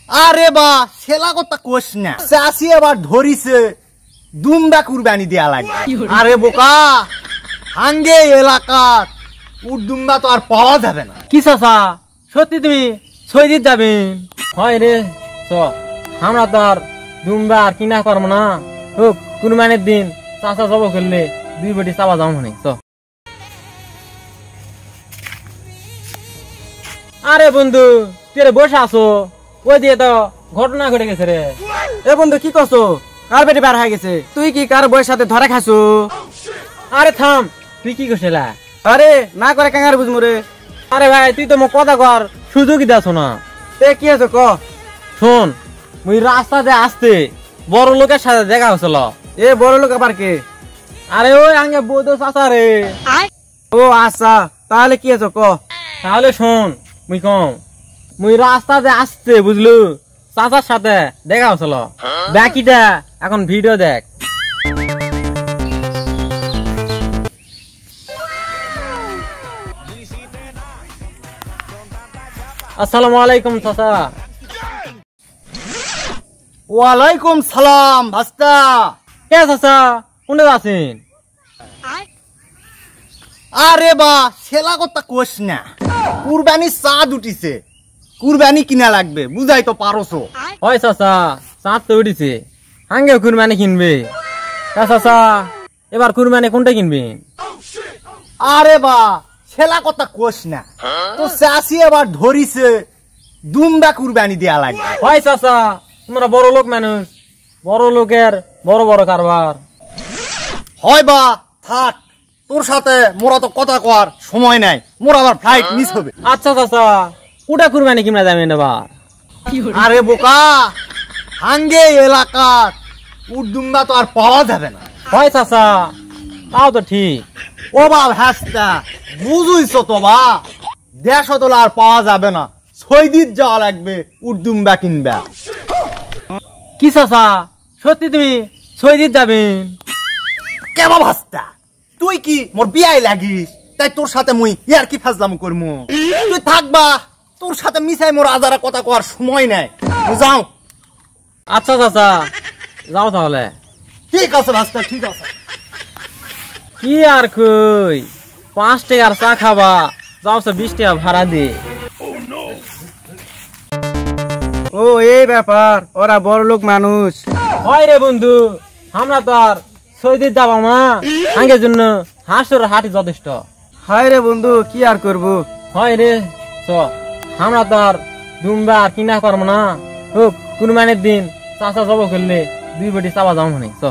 আরে বা সেলা কথা কোস না, চাষি আবার ধরিছে দুমদা কুরবানি দেয়া লাগে। আরে বোকা, হাঙ্গে এলাকার উর্দুমদা তো আর পাওয়া যাবে না। কি চাচা সত্যি তুমি সৈদিত যাবেন? হয় রে, তো আমরা তো আর দুমদা আর কিনা করবো না। হোক কুরবানির দিন চাচা জব করলে 2 বটি চাওয়া যাও মনে। তো আরে বন্ধু তুই বসে আছো, ওই দিয়ে তো ঘটনা ঘটে গেছে রে। এ বন্ধু কি করছো? কার বেটি বার হয়ে গেছে? তুই কি কার বইয়ের সাথে ধরে খাসু? আরে থাম, তুই কি করছিলা? আরে না করে কাঙ্গার বুঝমু রে। আরে ভাই তুই তো মোক কথা কর সুযোগই দাস না। এ কি আছে ক? শোন, মুই রাস্তাতে আসতে বড় লোকের সাথে দেখা হয়েছিল। এ বড় লোক আবার কে? আরে ওই আগে বৌদ্ধ চাচা রে। ও আচ্ছা, তাহলে কি আছে ক? তাহলে শোন, মুই রাস্তাতে আসতে বুঝলু চাচার সাথে দেখা হয়েছিল। বাকিটা এখন ভিডিও দেখ। আসসালামু আলাইকুম চাচা। ওয়ালাইকুম সালাম ভাস্তা। কে চাচা কোনে আছেন? আরে বা সেলা কথা কোস না, কুরবানি চাঁদ উঠিছে, কুরবানি কিনা লাগবে, বুঝাই তো পারছো। হয় চাচা, চাঁদ তো উঠিছে, হাঙ্গে কুরবানি কিনবে। চাচা এবার কুরবানি কোনটা কিনবেন? আরে বা সেলা কথা কোস না, তো চাষি আবার ধরিছে দুমদা কুরবানি দেয়া লাগবে। হয় চাচা, তোমরা বড় লোক মানুষ, বড় লোকের বড় বড় কারবার। হয় বা থাক, তোর সাথে মোরা তো কথা কর সময় নাই, মোর আবার ফ্লাইট মিস হবে। আচ্ছা চাচা, কোটা কুরবানি কিনা যাবেন এবার? আরে বোকা, হাঙ্গে এলাকার উর্দুমদা তো আর পাওয়া যাবে না। হয় চাচা, তাও তো ঠিক। ও বা ভাস্তা, বুঝুইছ তো বা, দেশ তো আর পাওয়া যাবে না, সৈদিত যাওয়া লাগবে উর্দুমদা কিনবা। কি চাচা সত্যি তুমি সৈদিত যাবেন? কেবা ভাস্তা, তুই কি মোর বিয়াই লাগিস, তাই তোর সাথে মুই ইয়ার কি ফাজলাম করমু? তুই থাকবা, তোর সাথে মিশাই মোর আজারা কথা কর সময় নাই, যাও। আচ্ছা চাচা, যাও তাহলে। ঠিক আছে ভাস্তা, ঠিক আছে। কি আর কই, 5 টাকার চা খাবা, যাও 20 টাকা ভাড়া দে। ও এই ব্যাপার, ওরা বড় লোক মানুষ। হয় রে বন্ধু, আমরা তো আর সৈদিত যাবো না, হাঙ্গের জন্য হাঁসের হাটি যথেষ্ট। হায় রে বন্ধু, কি আর করবো? হয় রে, তো আমরা তো আর দুমবা আর কিনা করবো না। হোক কুরবানির দিন চাচা জব করলে 2 বটি চাওয়া যাও মনে। তো